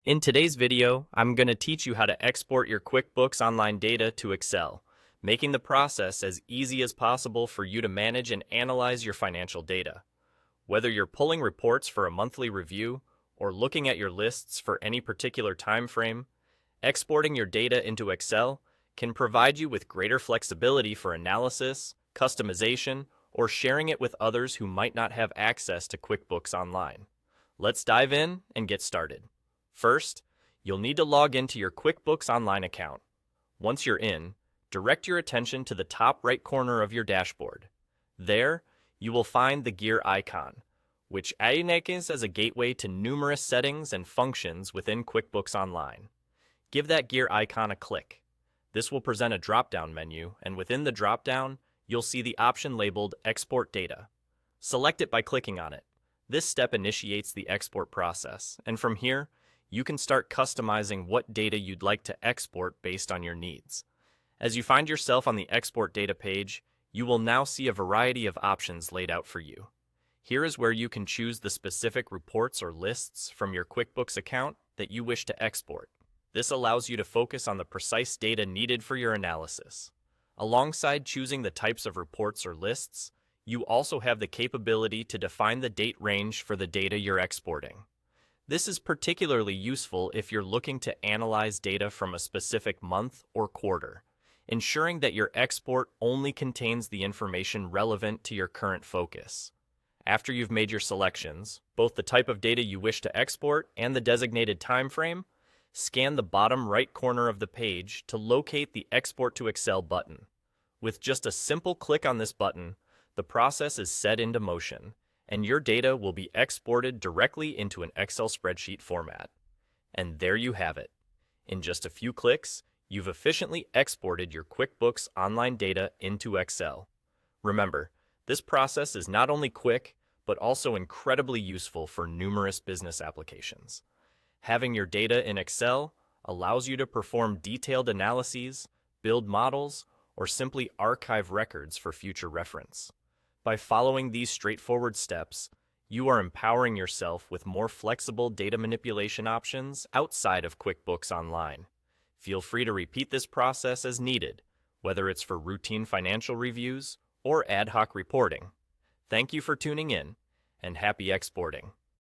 In today's video, I'm going to teach you how to export your QuickBooks Online data to Excel, making the process as easy as possible for you to manage and analyze your financial data. Whether you're pulling reports for a monthly review or looking at your lists for any particular time frame, exporting your data into Excel can provide you with greater flexibility for analysis, customization, or sharing it with others who might not have access to QuickBooks Online. Let's dive in and get started. First, you'll need to log into your QuickBooks Online account. Once you're in, direct your attention to the top right corner of your dashboard. There, you will find the gear icon, which acts as a gateway to numerous settings and functions within QuickBooks Online. Give that gear icon a click. This will present a drop-down menu, and within the drop-down, you'll see the option labeled Export Data. Select it by clicking on it. This step initiates the export process, and from here, you can start customizing what data you'd like to export based on your needs. As you find yourself on the Export Data page, you will now see a variety of options laid out for you. Here is where you can choose the specific reports or lists from your QuickBooks account that you wish to export. This allows you to focus on the precise data needed for your analysis. Alongside choosing the types of reports or lists, you also have the capability to define the date range for the data you're exporting. This is particularly useful if you're looking to analyze data from a specific month or quarter, ensuring that your export only contains the information relevant to your current focus. After you've made your selections, both the type of data you wish to export and the designated time frame, scan the bottom right corner of the page to locate the Export to Excel button. With just a simple click on this button, the process is set into motion, and your data will be exported directly into an Excel spreadsheet format. And there you have it. In just a few clicks, you've efficiently exported your QuickBooks Online data into Excel. Remember, this process is not only quick, but also incredibly useful for numerous business applications. Having your data in Excel allows you to perform detailed analyses, build models, or simply archive records for future reference. By following these straightforward steps, you are empowering yourself with more flexible data manipulation options outside of QuickBooks Online. Feel free to repeat this process as needed, whether it's for routine financial reviews or ad hoc reporting. Thank you for tuning in, and happy exporting.